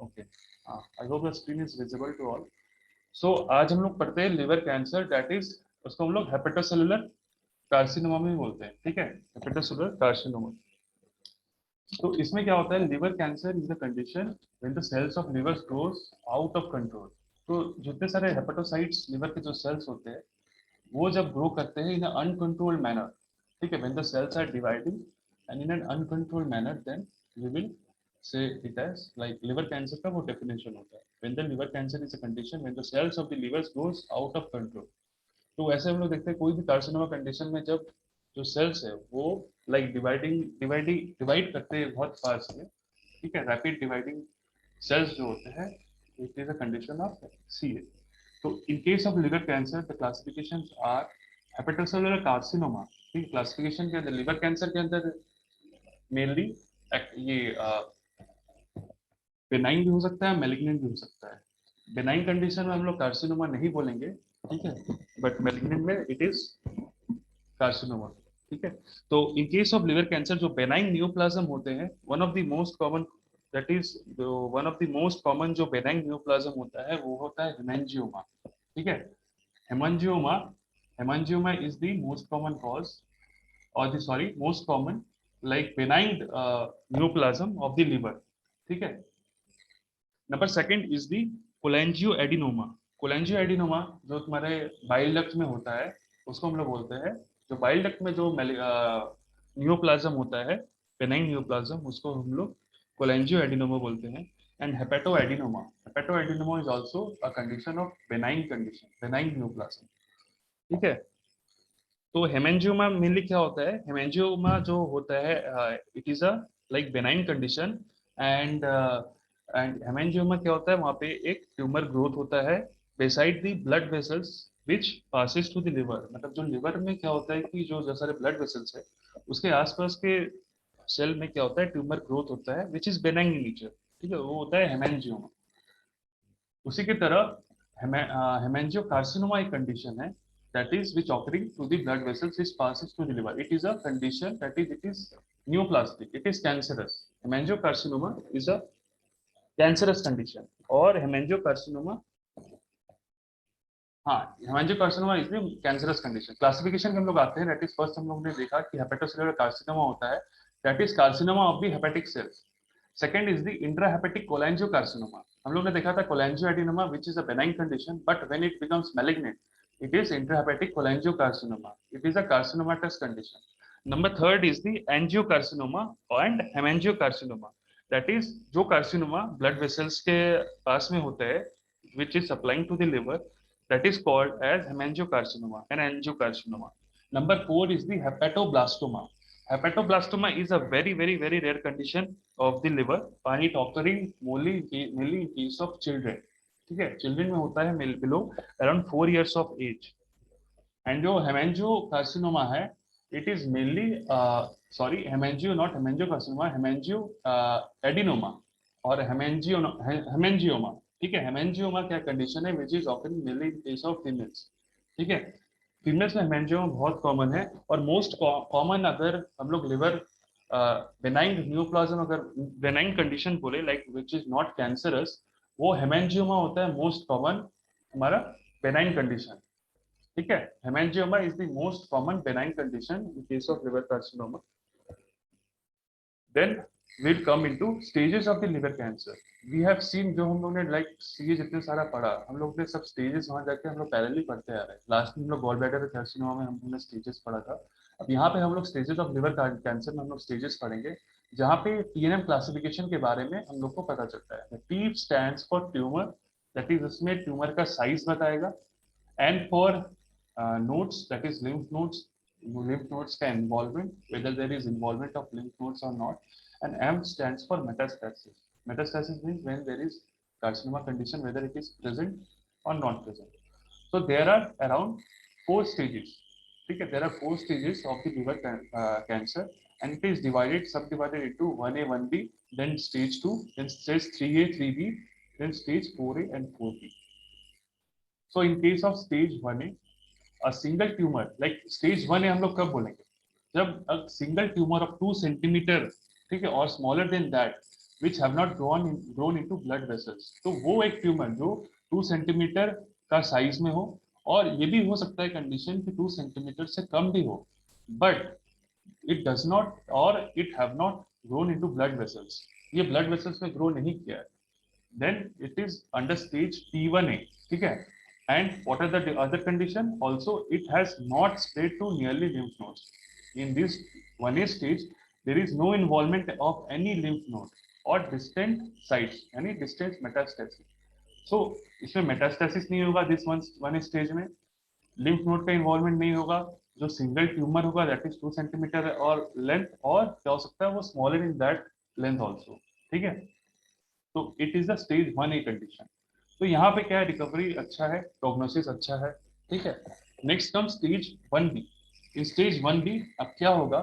Okay, I hope the screen is visible to all. So आज हम लोग पढ़ते हैं लिवर कैंसर, दैट इज उसको हम लोग हेपेटोसेलुलर कार्सिनोमा भी बोलते हैं, ठीक है, हेपेटोसेलुलर कार्सिनोमा। तो इसमें क्या होता है, liver cancer is the condition when the cells of liver grows out of control. तो जितने सारे हेपेटोसाइट्स लिवर के जो सेल्स होते हैं वो जब ग्रो करते हैं इन अनकंट्रोल्ड मैनर, ठीक है, when the cells are dividing and in an uncontrolled manner, then we will say it as like liver cancer का वो डेफिनेशन होता है, when the liver cancer is a condition when the cells of the liver goes out of control. तो वैसे हम लोग देखते हैं कोई भी कार्सिनोमा कंडीशन में जब जो सेल्स है वो लाइक डिवाइड करते हैं बहुत फास्ट में, ठीक है, रैपिड डिवाइडिंग सेल्स जो होते हैं, it is a condition of C A. तो in case of liver cancer the classifications are hepatocellular carcinoma, ठीक, क्लासिफिकेशन के अंदर लिवर कैंसर के अंदर मेनली ये बेनाइन भी हो सकता है, मेलिग्नेंट भी हो सकता है। बेनाइन कंडीशन में हम लोग कार्सिनोमा नहीं बोलेंगे, ठीक है, बट मेलिग्नेंट में इट इज कार्सिनोमा, ठीक है। तो in case of liver cancer जो बेनाइन न्यूप्लाज्म होते हैं, one of the most common, that is one of the most common जो बेनाइन न्यूप्लाज्म होता है वो होता है हेमेंजियोमा, ठीक है। Haemangioma, haemangioma is the most common cause or the sorry most common like benign neoplasm of the liver, ठीक है। Number second is the cholangioadenoma. Cholangioadenoma जो तुम्हारे बाइल डक्ट में होता है उसको हम लोग बोलते हैं, जो बाइल डक्ट में जो नियोप्लाज्म होता है, बेनाइन नियोप्लाज्म, उसको हम लोग कोलेंजियोएडिनोमा बोलते हैं। And hepatoadenoma, hepatoadenoma is also a condition of benign condition, benign neoplasm, ठीक है। तो हेमेंजियोमा मेनली क्या होता है, हेमेंजियोमा जो होता है it is a like benign condition and and haemangioma क्या होता है, वहाँ पे एक ट्यूमर ग्रोथ होता है beside the blood vessels which passes to the liver. मतलब जो लिवर में क्या होता है कि जो सारे ब्लड वेसल्स है उसके आसपास के सेल में क्या होता है, ट्यूमर ग्रोथ होता है which is benign in nature, ठीक है, वो होता है हेमेंजियोमा। उसी की तरह हेमेंजियो कार्सिनोमा एक कंडीशन है that is which occurring to the blood vessels which passes to the liver. It is a condition that is it is neoplastic. It is cancerous. Hemangiocarcinoma is a cancerous condition. और haemangiocarcinoma, हाँ, haemangiocarcinoma is the cancerous condition. Classification हम लोग आते हैं, that is first हम लोग ने देखा कि हेपेटोसेलुलर कार्सिनोमा होता है, that is carcinoma of the hepatic cells. Second is the intrahepatic cholangiocarcinoma. हम लोग ने देखा था cholangioadenoma which is a benign condition but when it becomes malignant it is intrahepatic cholangiocarcinoma. It is a carcinomatous condition. Number third is the angiocarcinoma and hemangiocarcinoma. That is जो carcinoma blood vessels के पास में होता है which is supplying to the liver, that is called as hemangiocarcinoma and angiocarcinoma. Number four is the hepatoblastoma. Hepatoblastoma is a very rare condition of the liver and it occurring mainly in case of children, ठीक है, children में होता है below around 4 years of age. And जो haemangiocarcinoma है it is mainly sorry haemangio not haemangiocarcinoma, haemangioadenoma और haemangioma, ठीक है। हेमेंजियोमा क्या कंडीशन है which is occurring mainly in case of females, ठीक है। फीमेल्स में हेमेंजियोमा बहुत कॉमन है और मोस्ट कॉमन अगर हम लोग लिवर बेनाइन न्यूप्लाज्म अगर बेनाइन कंडीशन बोले like which is not cancerous, वो हेमेंजियोमा होता है मोस्ट कॉमन हमारा बेनाइन कंडीशन, ठीक है। Haemangioma is the most common benign condition in case of liver carcinoma. Then we'll come into stages of the liver cancer. We have seen जो हम लोग ने लाइक सीए जितने सारा पढ़ा, हम लोग ने सब स्टेजेस वहां जाके हम लोग पैरेलली पढ़ते आ रहे हैं। लास्ट में हम लोग गॉल ब्लैडर कार्सिनोमा में हम लोग ने स्टेजेस पढ़ा था। अब यहाँ पे हम लोग स्टेजेस ऑफ लिवर कैंसर में हम लोग स्टेजेस पढ़ेंगे जहाँ पे टीएनएम क्लासिफिकेशन के बारे में हम लोग को पता चलता है। T stands for tumour, that is उसमें ट्यूमर का साइज बताएगा। And for nodes, that is lymph nodes का involvement, whether there is involvement of lymph nodes or not. And M stands for metastasis. Metastasis means when there is carcinoma condition, whether it is present or not present. So there are around 4 stages. Okay, there are 4 stages of the liver cancer, and it is subdivided into 1A, 1B, then stage 2, then stage 3A, 3B, then stage 4A and 4B. So in case of stage 1A, a single tumor, like stage 1 हम लोग कब बोलेंगे, जब a single tumor of 2 centimeter, ठीक है, और smaller than that which have not grown into blood vessels. तो वो एक ट्यूमर जो 2 सेंटीमीटर का साइज में हो, और ये भी हो सकता है कंडीशन कि 2 सेंटीमीटर से कम भी हो, बट इट डज नॉट और it have not grown into blood vessels, ये ब्लड वेसल्स में ग्रो नहीं किया है, then it is under stage T1A, ठीक है. And what are the other condition? Also, it has not spread to nearly lymph nodes. In this 1A stage, there is no involvement of any lymph node or distant sites, any distant metastasis. So, इसमें metastasis नहीं होगा this one stage में, lymph node का involvement नहीं होगा, जो single tumor होगा that is 2 centimeter और length, और क्या हो सकता है वो smaller in that length also, ठीक है. तो it is the stage 1A condition. तो यहाँ पे क्या है, रिकवरी अच्छा है, प्रोग्नोसिस अच्छा है, ठीक है. Next come stage 1B. In stage 1B अब क्या होगा,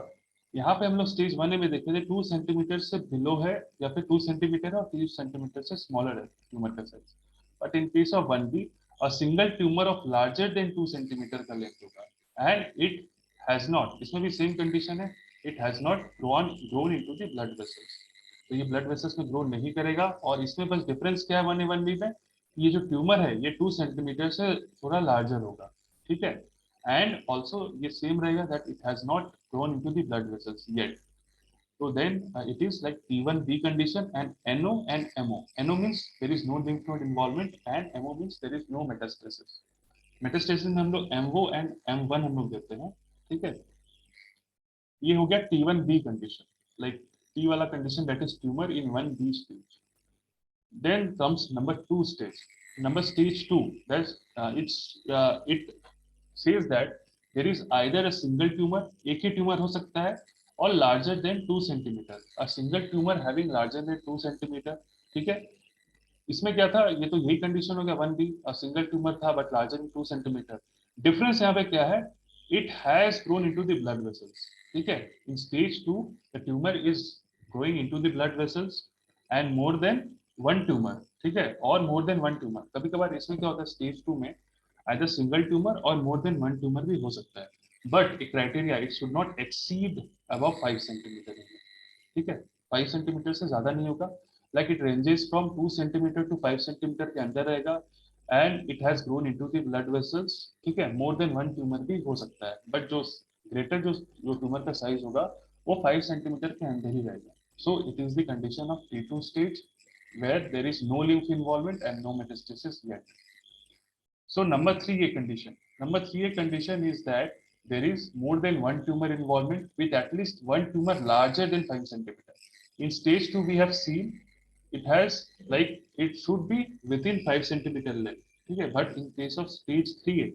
यहाँ पे हम लोग स्टेज 1A में देखे थे 2 सेंटीमीटर से बिलो है या फिर 2 सेंटीमीटर और 3 सेंटीमीटर से स्मॉलर है ट्यूमर का size. But in case of 1B a single tumour of larger than 2 centimetre का लेंथ होगा, एंड इट हैज नॉट, इसमें भी सेम कंडीशन है, it has not grown into the blood vessels. तो ये ब्लड वेसल्स में grow नहीं करेगा, और इसमें बस डिफरेंस क्या है 1A 1B में, ये जो ट्यूमर है ये 2 सेंटीमीटर से थोड़ा लार्जर होगा, ठीक है. एंड ऑल्सो ये सेम रहेगा that it has not grown into the blood vessels yet. So then it is like T1B condition, and NO and MO. NO means there is no lymph node involvement, and MO means there is no metastasis. Metastasis में हम लोग MO and M1 हम लोग देते हैं, ठीक है. ये हो गया T1B condition, like T वाला condition, that is tumor in 1B stage. Then comes number 2 stage. Number stage 2, that's it says that there is either a single tumor, एक ही tumor हो सकता है, और larger than 2 centimeter, a single tumor having larger than 2 centimeter, ठीक है. इसमें क्या था, ये तो यही कंडीशन हो गया 1B, a single tumor था but larger than 2 centimeter. Difference यहाँ पे क्या है, it has grown into the blood vessels, ठीक है. In stage 2 the tumor is growing into the blood vessels and more than one tumor, ठीक है, और more than one tumor. कभी कभार इसमें क्या होता है स्टेज 2 में either single tumor or more than one tumor भी हो सकता है, but a criteria it should not exceed above 5 centimeter, ठीक है. 5 सेंटीमीटर से ज्यादा नहीं होगा, like it ranges from 2 centimeter to 5 centimeter के अंदर रहेगा, and it has grown into the blood vessels, ठीक है. more than one tumor भी हो सकता है, but जो greater जो tumor का size होगा वो 5 centimeter के अंदर ही रहेगा. So it is the condition of T2 stage where there is no lymph involvement and no metastasis yet. So number 3A condition. Number 3A condition is that there is more than one tumor involvement with at least one tumor larger than 5 centimeter. In stage 2 we have seen it has like it should be within 5 centimeter length. Okay, but in case of stage 3A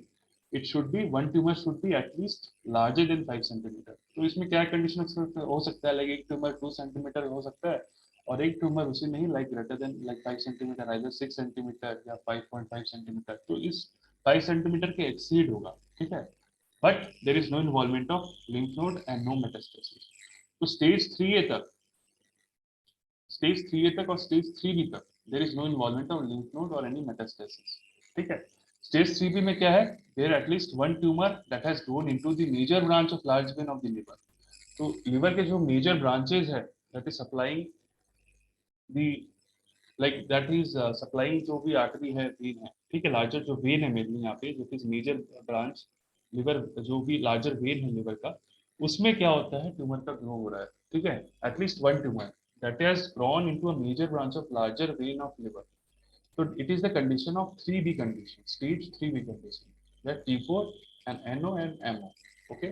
it should be one tumor should be at least larger than 5 centimeter. तो इसमें क्या condition हो सकता है, like एक tumour 2 centimetre हो सकता है और एक ट्यूमर उसी नहीं like greater than like 5 centimetre, either 6 centimetre या 5.5 सेंटीमीटर. तो इस 5 सेंटीमीटर के एक्सीड होगा, ठीक है, but there is no involvement of lymph node and no metastasis. तो स्टेज 3A तक और स्टेज 3B तक there is no involvement of lymph node और एनी मेटास्टेसिस, ठीक है. स्टेज 3B में क्या है, there at least one tumour that has grown into the major branch of large vein of the liver. तो लिवर के जो मेजर ब्रांचेस है that is supplying the like that is supplying जो भी आर्टरी है वेन है, ठीक है, लार्जर जो वेन है मेनली यहाँ पे जो इज मेजर ब्रांच लिवर, जो भी लार्जर वेन है लिवर का, उसमें क्या होता है ट्यूमर का ग्रो हो रहा है, ठीक है. At least one tumour that has grown into a major branch of larger vein of liver. So it is the condition of 3B condition, stage 3B condition, that T4 and NO and MO. Okay.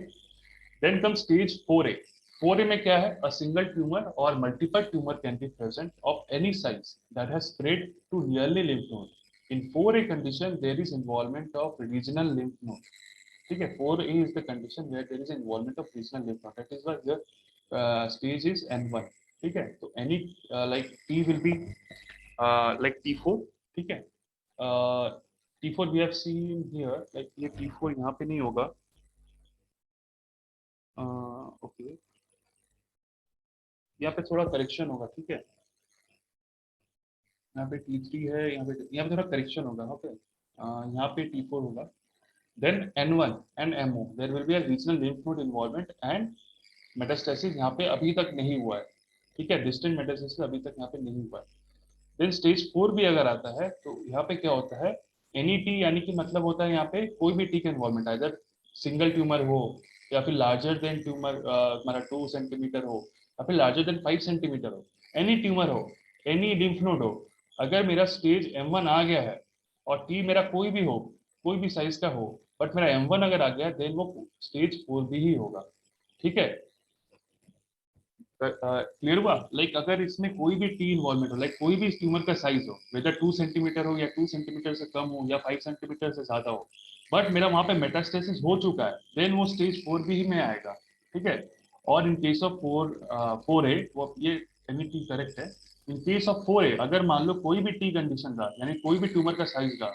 Then comes stage 4A. 4A में क्या है, a single tumor or multiple tumor can be present of any size that has spread to nearly lymph node. In 4A condition there is involvement of regional lymph node. ठीक है, 4A is the condition where there is involvement of regional lymph node. That is why the stage is N1. ठीक है, तो any like T will be like T4, ठीक है. T4 we have seen here, like ये T4 यहाँ पे नहीं होगा. ओके, यहाँ पे थोड़ा करेक्शन होगा, ठीक है. यहाँ पे T3 है, यहाँ पे थोड़ा करेक्शन होगा. ओके, यहाँ पे T4 होगा. Then N1 and MO there will be a regional lymph node involvement and metastasis यहाँ पे अभी तक नहीं हुआ है. ठीक है, डिस्टेंट मेटास्टेसिस अभी तक यहाँ पे नहीं हुआ। देन स्टेज 4 भी अगर आता है तो यहाँ पे क्या होता है, एनी टी यानी कि मतलब होता है यहाँ पे कोई भी टी का इन्वॉल्वमेंट, अगर सिंगल ट्यूमर हो या फिर लार्जर देन ट्यूमर हमारा 2 सेंटीमीटर हो या फिर लार्जर देन 5 सेंटीमीटर हो, एनी ट्यूमर हो, एनी लिम्फ नोड हो, अगर मेरा स्टेज M1 आ गया है और टी मेरा कोई भी हो, कोई भी साइज का हो, बट मेरा M1 अगर आ गया देन वो स्टेज 4 भी ही होगा। ठीक है, क्लियर हुआ? लाइक अगर इसमें कोई भी टी इन्वॉल्वमेंट हो, लाइक कोई भी ट्यूमर का साइज हो, वेदर 2 सेंटीमीटर हो या 2 सेंटीमीटर से कम हो या 5 सेंटीमीटर से ज्यादा हो, बट मेरा वहां पे मेटास्टेसिस हो चुका है, देन वो स्टेज 4 भी ही में आएगा। ठीक है, और इन केस ऑफ 4A वो ये टी करेक्ट है। इन केस ऑफ 4A अगर मान लो कोई भी टी कंडीशन रहा, यानी कोई भी ट्यूमर का साइज रहा,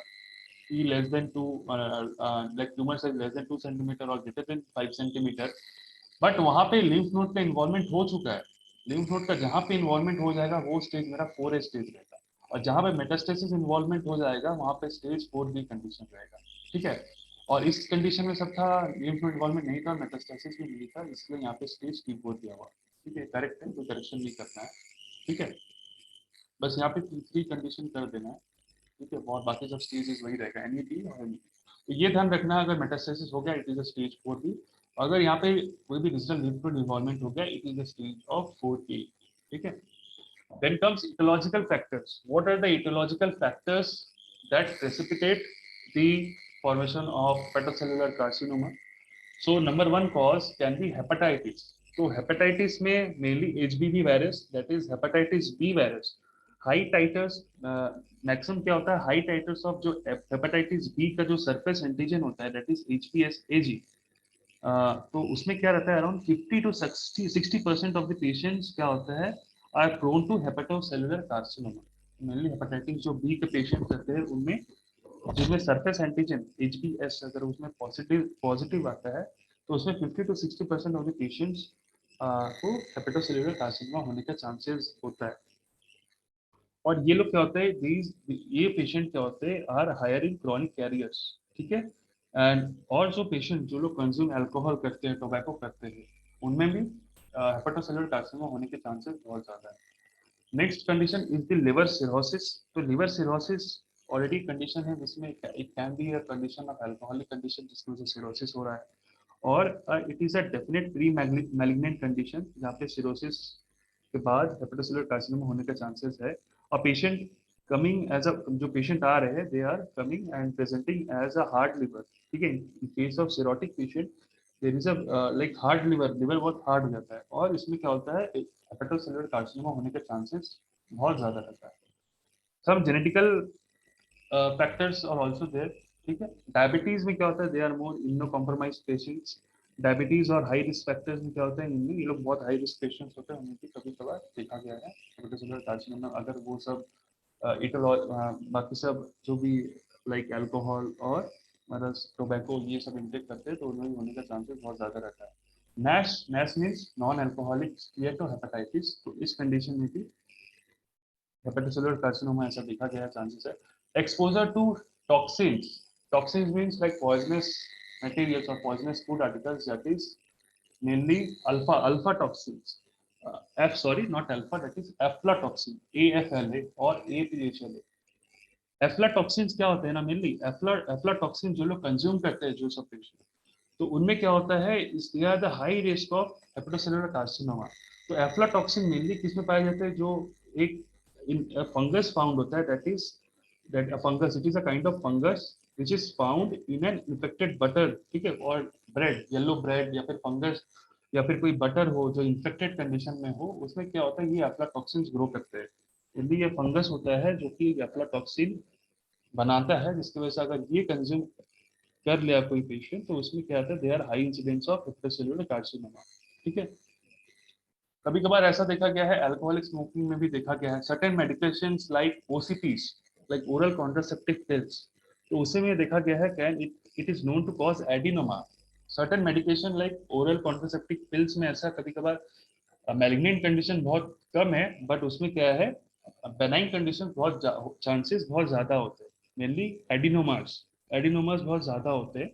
T less than 2, like tumour size less than 2 centimetre और ग्रेटर देन 5 सेंटीमीटर, बट वहां पे लिम्फ नोड का इन्वॉल्वमेंट हो चुका है, लिम्फ नोड का जहां पे इन्वॉल्वमेंट हो जाएगा वो स्टेज मेरा 4A स्टेज रहेगा, और जहां पे मेटास्टेसिस इन्वॉल्वमेंट हो जाएगा वहां पे स्टेज 4B कंडीशन रहेगा। ठीक है, और इस कंडीशन में सब था, लिम्फ नोड इन्वॉल्वमेंट नहीं था, मेटास्टेसिस भी नहीं था, इसलिए यहाँ पे स्टेज T4 दिया हुआ। ठीक है, करेक्ट है, कोई करेक्शन नहीं करना है। ठीक है, बस यहाँ पे T3 कंडीशन कर देना है। ठीक है, बहुत बाकी सब स्टेजेस वही रहेगा, NET और NET। तो ये ध्यान रखना, अगर मेटास्टेसिस हो गया it is a stage 4B, अगर यहाँ पे कोई भी डिजिटल लिम्फ नोड इन्वॉल्वमेंट हो गया it is a stage of 4A। ठीक है, then comes etiological factors. What are the etiological factors that precipitate the formation of hepatocellular carcinoma? So number one cause can be hepatitis. तो hepatitis में mainly HBV virus, that is hepatitis B virus, high titers, maximum क्या होता है, high titers of जो hepatitis B का जो surface antigen होता है, that is HBsAg, तो उसमें क्या रहता है, around 50 to 60% of the patients क्या होता है, are prone to hepatocellular carcinoma. Mainly hepatitis जो बी के पेशेंट रहते हैं उनमें, जिसमें सरफेस एंटीजन HBs अगर उसमें पॉजिटिव पॉजिटिव आता है, तो उसमें 50 to 60% ऑफ द पेशेंट्स को हेपेटोसेलुलर कार्सिनोमा होने का चांसेस होता है। और ये लोग क्या होते हैं, ये पेशेंट क्या होते हैं, are higher in chronic carriers. ठीक है, एंड और जो पेशेंट जो लोग कंज्यूम अल्कोहल करते हैं, टोबैको करते हैं, उनमें भी हेपेटोसेलुलर कार्सिनोमा होने के चांसेस बहुत ज्यादा है। Next condition is the liver cirrhosis. तो लिवर सिरोसिस ऑलरेडी कंडीशन है जिसमें it can be a condition of alcoholic condition जिसकी वजह से सिरोसिस हो रहा है, और it is a definite pre malignant condition जहाँ पे सिरोसिस के बाद हेपेटोसेलुलर कार्सिनोमा होने का चांसेस है। और पेशेंट कमिंग एज अ, जो पेशेंट आ रहे हैं they are coming and presenting as a hard liver. ठीक है, in case of cirrhotic patient there is a like hard liver, liver बहुत हार्ड हो जाता है, और इसमें क्या होता है, हेपेटोसेलुलर कार्सिनोमा होने का चांसेस बहुत ज्यादा रहता है। सम जेनेटिकल फैक्टर्स और आल्सो देयर। ठीक है, डायबिटीज में क्या होता है, they are more immunocompromised patients. Diabetes और हाई रिस्क फैक्टर्स में क्या होता है, इनमें ये लोग बहुत हाई रिस्क पेशेंट्स होते हैं, उन्हें भी कभी कभार देखा गया है हेपेटोसेलुलर कार्सिनोमा, अगर वो सब बाकी सब जो भी लाइक अल्कोहल और मतलब टोबैको ये सब इंटेक करते हैं तो उन्हें होने का चांसेस बहुत ज्यादा रहता है। NASH, NASH means non alcoholic steatohepatitis, तो इस कंडीशन में भी हेपेटोसेलुलर कार्सिनोमा ऐसा देखा गया चांसेस है। Exposure to toxins, toxins means like poisonous materials or poisonous food articles, that is mainly alpha toxins, f sorry not alpha, that is aflatoxin, AFLA or APHLA। Aflatoxins क्या होते हैं ना, mainly aflatoxin जो लोग consume करते हैं जो सब पेशेंट, तो उनमें क्या होता है, they are the high risk of hepatocellular carcinoma. तो एफ्लाटॉक्सिन मेनली किसमें पाए जाते हैं, जो एक फंगस फाउंड होता है, that is that fungus, it is a kind of fungus which is found in an infected butter. ठीक है, और ब्रेड, येलो ब्रेड या फिर फंगस या फिर कोई बटर हो जो इन्फेक्टेड कंडीशन में हो, उसमें क्या होता है, ये एफ्लाटॉक्सिन्स ग्रो करते हैं। यदि ये फंगस होता है जो कि एफ्लाटॉक्सिन बनाता है, जिसकी वजह से अगर ये कंज्यूम कर लिया कोई पेशेंट तो उसमें क्या होता है, they are high incidence of hepatocellular carcinoma. ठीक है, कभी कभार ऐसा देखा गया है, अल्कोहलिक स्मोकिंग में भी देखा गया है, certain medications like OCPs, like oral contraceptive pills, तो उसे में देखा गया है can it is known to cause adenoma. Certain medication like oral contraceptive pills में ऐसा कभी कभार मैलिग्नेंट कंडीशन बहुत कम है, बट उसमें क्या है, बेनाइन कंडीशन बहुत चांसेस बहुत ज्यादा होते हैं, मेनली एडिनोमास, एडिनोमास बहुत ज्यादा होते हैं।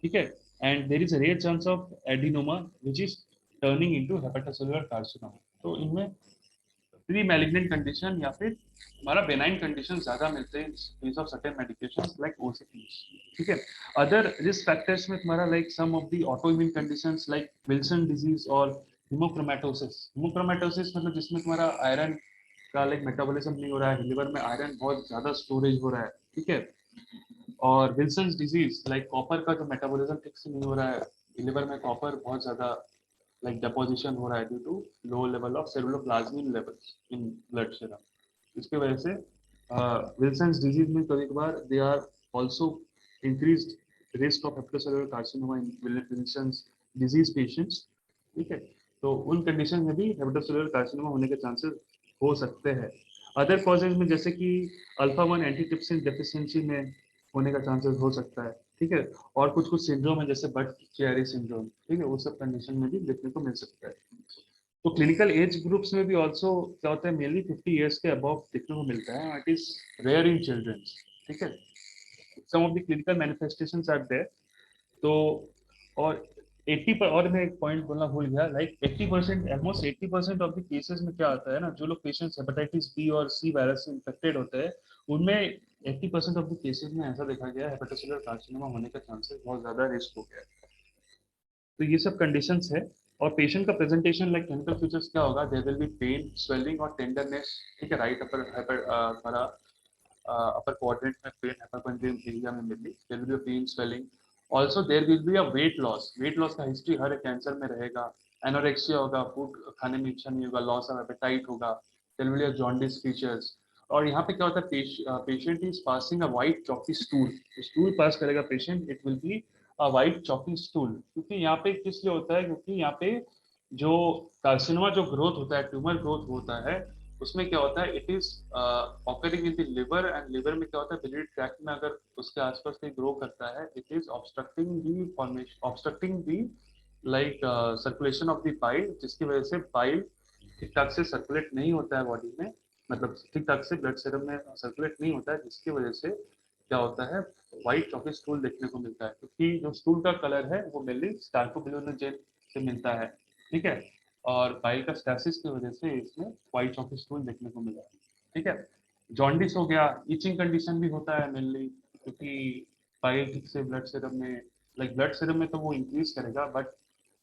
ठीक है, and there is a rare chance of adenoma which is turning into hepatocellular carcinoma. तो इनमें प्री मैलिग्नेंट कंडीशन या फिर हमारा बेनाइन कंडीशन ज्यादा मिलते हैं case of certain medications like OCPs, ठीक है। अदर रिस्क फैक्टर्स में तुम्हारा like some of the autoimmune conditions like Wilson disease और हिमोक्रोमेटोसिस। हिमोक्रोमेटोसिस मतलब जिसमें तुम्हारा आयरन का लाइक मेटाबॉलिज्म नहीं हो रहा है, लिवर में आयरन बहुत ज्यादा स्टोरेज हो रहा है, ठीक है। और विल्सन डिजीज लाइक कॉपर का जो मेटाबॉलिज्म ठीक से नहीं हो रहा है, लिवर में कॉपर बहुत ज्यादा लाइक डेपोजिशन हो रहा है due to low level of ceruloplasmin levels in blood serum. इसकी वजह से विल्सन डिजीज में कभी कभार they are also increased risk of hepatocellular carcinoma in Wilson disease patients, ठीक है। तो उन कंडीशन में भी हेपेटोसेलुलर कार्सिनोमा होने के चांसेस हो सकते हैं। अदर कॉजेज में जैसे कि अल्फा 1 एंटीट्रिप्सिन डेफिशिएंसी में होने का चांसेस हो सकता है, ठीक है। और कुछ कुछ सिंड्रोम है जैसे बट चियरी सिंड्रोम, ठीक है, वो सब कंडीशन में भी देखने को मिल सकता है। तो क्लिनिकल एज ग्रुप्स में भी ऑल्सो क्या होता है, मेनली 50 ईयर्स के अबव देखने को मिलता है, it is rare in children, ठीक है। Some of the clinical manifestations are there. तो और 80 पर, और मैं एक पॉइंट बोलना भूल गया, like 80% almost 80% of the cases में क्या आता है ना, जो लोग पेशेंट्स हेपेटाइटिस बी और सी वायरस से इन्फेक्टेड होते हैं उनमें 80% ऑफ द केसेस में ऐसा देखा गया है हेपेटोसेलुलर कार्सिनोमा होने का चांसेस बहुत ज्यादा रिस्क हो गया है। तो ये सब कंडीशंस है। और पेशेंट का प्रेजेंटेशन लाइक क्लिनिकल फीचर्स क्या होगा, there will be pain, swelling और टेंडरनेस, ठीक है। राइट अपर हमारा अपर क्वाड्रेंट में पेन हाइपरपेंडियम एरिया में मिली, there will be pain, swelling. Also there will be a weight loss. Weight loss का हिस्ट्री हर एक कैंसर में रहेगा। एनोरेक्सिया होगा, फूड खाने में इच्छा नहीं होगा, लॉस ऑफ एपेटाइट होगा, there will be a jaundice features. और यहाँ पे क्या होता है, patient is passing a white chalky stool. Stool pass करेगा patient, it will be a white chalky stool. क्योंकि यहाँ पे किस लिए होता है, क्योंकि यहाँ पे जो कार्सिनोमा जो ग्रोथ होता है, ट्यूमर ग्रोथ होता है, उसमें क्या होता है, it is occurring in the liver, and liver में क्या होता है, बिलियरी ट्रैक्ट में अगर उसके आसपास कहीं ग्रो करता है, it is obstructing the formation, obstructing the like circulation of the bile, जिसकी वजह से बाइल ठीक ठाक से सर्कुलेट नहीं होता है बॉडी में, मतलब ठीक ठाक से ब्लड सीरम में सर्कुलेट नहीं होता है, जिसकी वजह से क्या होता है, व्हाइट चॉकी स्टूल देखने को मिलता है। क्योंकि जो स्टूल का कलर है वो मेनली स्टार्कोबिलोनेजेन से मिलता है, ठीक है। और बाइल का स्टैसिस की वजह से इसमें व्हाइट चॉकी स्टूल देखने को मिला है, ठीक है। जॉन्डिस हो गया, इचिंग कंडीशन भी होता है मेनली, क्योंकि बाइल ठीक से ब्लड सीरम में, लाइक ब्लड सीरम में तो वो इंक्रीज करेगा, बट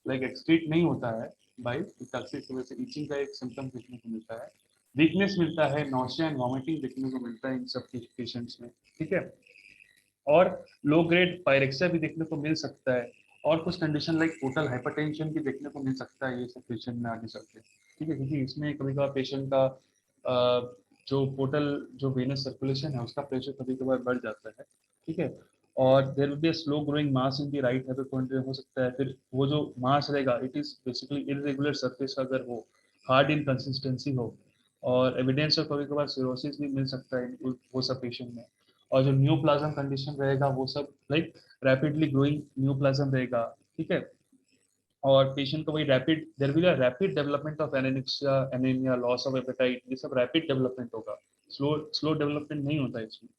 लाइक एक्सक्रीट नहीं होता है बाइल, टॉक्सिक की वजह से इचिंग का एक सिम्टम देखने को मिलता है। वीकनेस मिलता है, नॉसिया एंड वॉमिटिंग देखने को मिलता है इन सब पेशेंट्स में, ठीक है। और लो ग्रेड पायरेक्सिया भी देखने को मिल सकता है। और कुछ कंडीशन लाइक पोर्टल हाइपरटेंशन भी देखने को मिल सकता है ये सब पेशेंट में आगे चलते, ठीक है। क्योंकि इसमें कभी कभार पेशेंट का जो पोर्टल जो वेनस सर्कुलेशन है उसका प्रेशर कभी कभार बढ़ जाता है, ठीक है। और there will be a slow growing mass in the right hypochondrium हो सकता है। फिर वो जो मास रहेगा, it is basically irregular surface अगर हो, हार्ड इन कंसिस्टेंसी हो, और एविडेंस ऑफ कभी कभार सिरोसिस भी मिल सकता है वो सब पेशेंट में। और जो न्यूप्लाज्म कंडीशन रहेगा वो सब लाइक रैपिडली ग्रोइंग न्यूप्लाज्म रहेगा, ठीक है। और पेशेंट को वही rapid, there will be rapid development of anaemia, anaemia, loss of appetite, ये सब रैपिड डेवलपमेंट होगा, स्लो स्लो डेवलपमेंट नहीं होता है इसमें।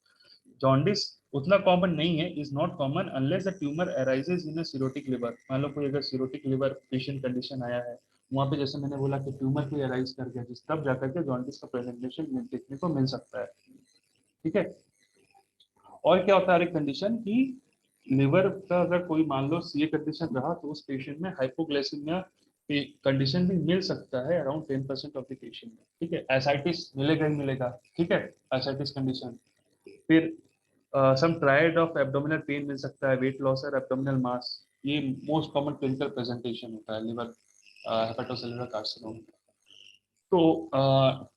जॉन्डिस उतना कॉमन नहीं है, is not common unless the tumour arises in a cirrhotic liver. मान लो कोई अगर सिरोटिक लिवर पेशेंट कंडीशन आया है, वहाँ पे जैसे मैंने बोला कि ट्यूमर कोई अराइज कर गया, जिस तब जाकर के जॉन्डिस का प्रेजेंटेशन देखने को मिल सकता है, ठीक है। और क्या होता है एक कंडीशन कि लिवर का अगर कोई मान लो सीए कंडीशन रहा, तो उस पेशेंट में हाइपोग्लाइसीमिया कंडीशन भी मिल सकता है अराउंड 10% ऑफ द पेशेंट में, ठीक है। एसाइटिस मिलेगा ही मिलेगा, ठीक है, एसाइटिस कंडीशन। फिर सम ट्रायड ऑफ एब्डोमिनल पेन मिल सकता है, वेट लॉस और एब्डोमिनल मास, ये मोस्ट कॉमन क्लिनिकल प्रेजेंटेशन होता है लिवर हेपेटोसेलुलर कार्सिनोमा। तो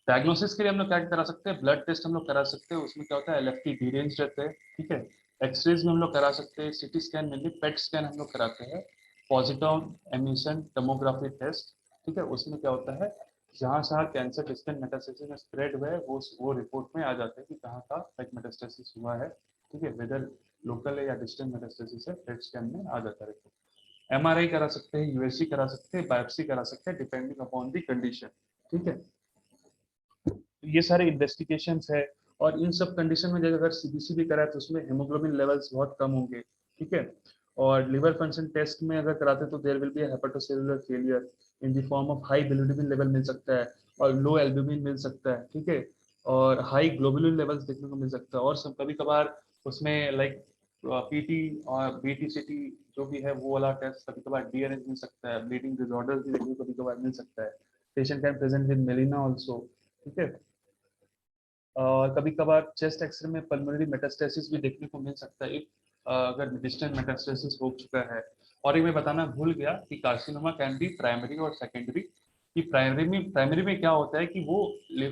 डायग्नोसिस के लिए हम लोग क्या करा सकते हैं, ब्लड टेस्ट हम लोग करा सकते हैं, उसमें क्या होता है एलएफटी डी-रेंज रहते हैं, ठीक है। एक्सरेज में हम लोग करा सकते हैं, सीटी स्कैन में भी, पेट स्कैन हम लोग कराते हैं, पॉजिट्रॉन एमिशन टोमोग्राफी टेस्ट, ठीक है। उसमें क्या होता है, जहाँ जहाँ कैंसर डिस्टेंट मेटास्टेसिस में स्प्रेड हुआ है वो रिपोर्ट में आ जाता है कि कहाँ का लाइक मेटास्टेसिस हुआ है, ठीक है, वेदर लोकल है या डिस्टेंट मेटास्टेसिस है, पेट स्कैन में आ जाता है रिपोर्ट। एमआरआई करा सकते हैं, यूएसजी करा सकते हैं, बायोप्सी करा सकते हैं, डिपेंडिंग अपॉन दी कंडीशन, ठीक है। ये सारे इन्वेस्टिगेशंस है। और इन सब कंडीशन में जब अगर सीबीसी भी करा है तो उसमें हेमोग्लोबिन लेवल्स बहुत कम होंगे, ठीक है। और लिवर फंक्शन टेस्ट में अगर कराते तो there will be hepatocellular failure in the form of high bilirubin level मिल सकता है। और लो एल्ब्यूमिन मिल सकता है, ठीक है, और हाई ग्लोबुलिन लेवल्स देखने को मिल सकता है, और सब कभी कभार उसमें लाइक पीटी और बीटीसीटी जो भी है वो वाला टेस्ट कभी कभार डीएनएस मिल सकता है, ब्लीडिंग डिसऑर्डर्स भी देखने को कभी कभार मिल सकता है, patient can present with melaena also, ठीक है। और कभी कभार चेस्ट एक्सरे में पल्मोनरी मेटास्टेसिस भी देखने को मिल सकता है, अगर डिस्टेंट मेटास्टेसिस हो चुका है। और ये मैं बताना भूल गया कि कार्सिनोमा कैन बी प्राइमरी और सेकेंडरी। कि प्राइमरी में क्या होता है कि वो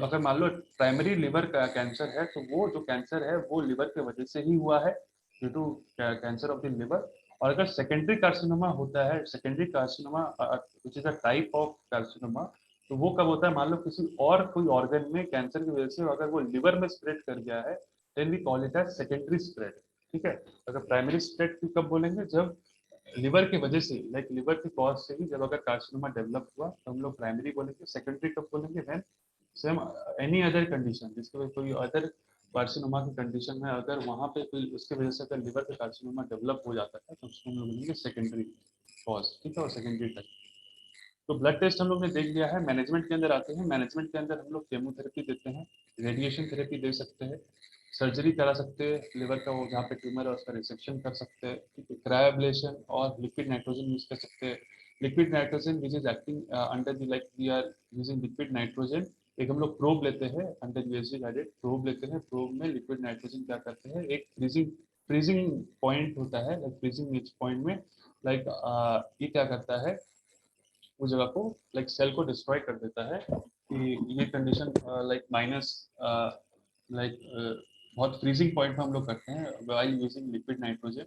अगर मान लो प्राइमरी लिवर का कैंसर है तो वो जो कैंसर है वो लिवर की वजह से ही हुआ है, due to cancer of the liver. और अगर सेकेंडरी कार्सिनोमा होता है, secondary carcinoma which is a type of carcinoma, तो वो कब होता है, मान लो किसी और कोई ऑर्गन में कैंसर की वजह से अगर वो लिवर में स्प्रेड कर गया है, then we call it as secondary spread, ठीक है। अगर प्राइमरी स्प्रेड कब बोलेंगे, जब लिवर की वजह से, लाइक लिवर की कॉज से ही जब अगर कार्सिनोमा डेवलप हुआ तो हम लोग प्राइमरी बोलेंगे। सेकेंडरी कब बोलेंगे, when same any other condition, जिसके कोई अदर कार्सिनोमा की कंडीशन है, अगर वहाँ पे कोई उसकी वजह से अगर लिवर का कार्सिनोमा डेवलप हो जाता है तो उसको हम लोग बोलेंगे सेकेंडरी कॉज, ठीक है, और सेकेंडरी टाइप। तो ब्लड टेस्ट हम लोग ने देख लिया है। मैनेजमेंट के अंदर आते हैं। मैनेजमेंट के अंदर हम लोग केमोथेरेपी देते हैं, रेडिएशन थेरेपी दे सकते हैं, सर्जरी करा सकते हैं लिवर का, वो जहाँ पे ट्यूमर है उसका रिसेक्शन कर सकते हैं, ठीक है, क्रायोब्लेशन और लिक्विड नाइट्रोजन यूज कर सकते हैं। Liquid nitrogen which is acting under the, like we are using liquid nitrogen. एक हम लोग प्रोब लेते हैं, अंडर यूएसजी गाइडेड प्रोब लेते हैं, प्रोब में लिक्विड नाइट्रोजन क्या करते हैं, एक फ्रीजिंग फ्रीजिंग पॉइंट होता है, लाइक फ्रीजिंग पॉइंट में, लाइक ये क्या करता है, उस जगह को लाइक सेल को डिस्ट्रॉय कर देता है। कि ये कंडीशन लाइक माइनस, लाइक बहुत फ्रीजिंग पॉइंट में हम लोग करते हैं while using liquid nitrogen.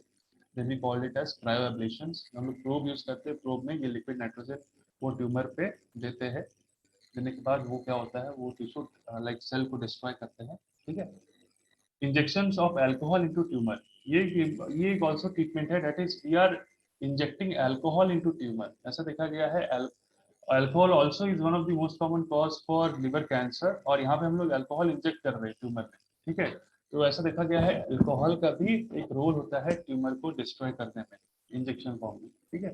Then we called it as cryoablations. हम लोग प्रोब यूज करते हैं, प्रोब में ये लिक्विड नाइट्रोजन वो ट्यूमर पे देते हैं। देने के बाद वो क्या होता है, वो टिश्यू लाइक सेल को डिस्ट्रॉय करते हैं, ठीक है। Injections of alcohol into tumour, ये एक ऑल्सो ट्रीटमेंट है, that is we are injecting alcohol into tumour. ऐसा देखा गया है alcohol also is one of the most common cause for liver cancer, और यहाँ पे हम लोग अल्कोहल इंजेक्ट कर रहे हैं ट्यूमर में, ठीक है। तो ऐसा देखा गया है अल्कोहल का भी एक रोल होता है ट्यूमर को डिस्ट्रॉय करने में, इंजेक्शन फॉर्म में, ठीक है।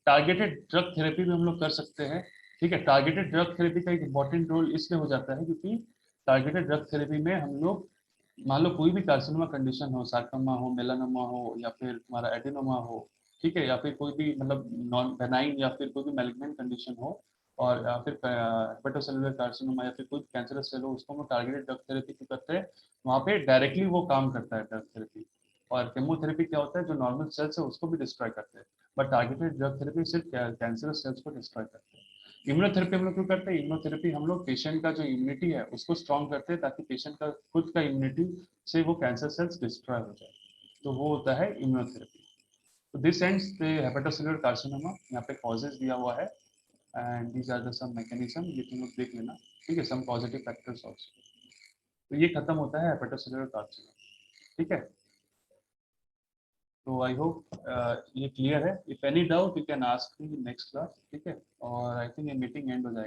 टारगेटेड ड्रग थेरेपी भी हम लोग कर सकते हैं, ठीक है। टारगेटेड ड्रग थेरेपी का एक इंपॉर्टेंट रोल इसलिए हो जाता है क्योंकि टारगेटेड ड्रग थेरेपी में हम लोग मान लो कोई भी कार्सिनोमा कंडीशन हो, सार्कोमा हो, मेलानोमा हो, या फिर तुम्हारा एडिनोमा हो, ठीक है, या फिर कोई भी मतलब नॉन बेनाइन या फिर कोई भी मैलिग्नेंट कंडीशन हो, और या फिर हेपेटोसेलुलर कार्सिनोमा या फिर कोई कैंसरस सेल हो, उसको हम टारगेटेड ड्रग थेरेपी क्यों करते हैं, वहाँ पे डायरेक्टली वो काम करता है ड्रग थेरेपी। और केमोथेरेपी क्या होता है, जो नॉर्मल सेल्स है उसको भी डिस्ट्रॉय करते हैं, बट टारगेटेड ड्रग थेरेपी सिर्फ कैंसरस सेल्स को डिस्ट्रॉय करते हैं। इम्यूनोथेरेपी हम लोग क्यों करते हैं, इम्यूनोथेरेपी हम लोग पेशेंट का जो इम्यूनिटी है उसको स्ट्रॉन्ग करते हैं, ताकि पेशेंट का खुद का इम्यूनिटी से वो कैंसर सेल्स डिस्ट्रॉय हो जाए, तो वो होता है इम्यूनोथेरेपी। तो this ends the hepatocellular carcinoma, यहाँ पे कॉजेज दिया हुआ है, and these are the some mechanism, ये तुम लोग देख लेना, ठीक है, सम पॉजिटिव फैक्टर्स आल्सो। तो ये खत्म होता है हेपेटोसेलुलर कार्सिनोमा, ठीक है। तो आई होप ये क्लियर है। If any doubt you can ask me next class, ठीक है। और आई थिंक ये मीटिंग एंड हो जाएगी।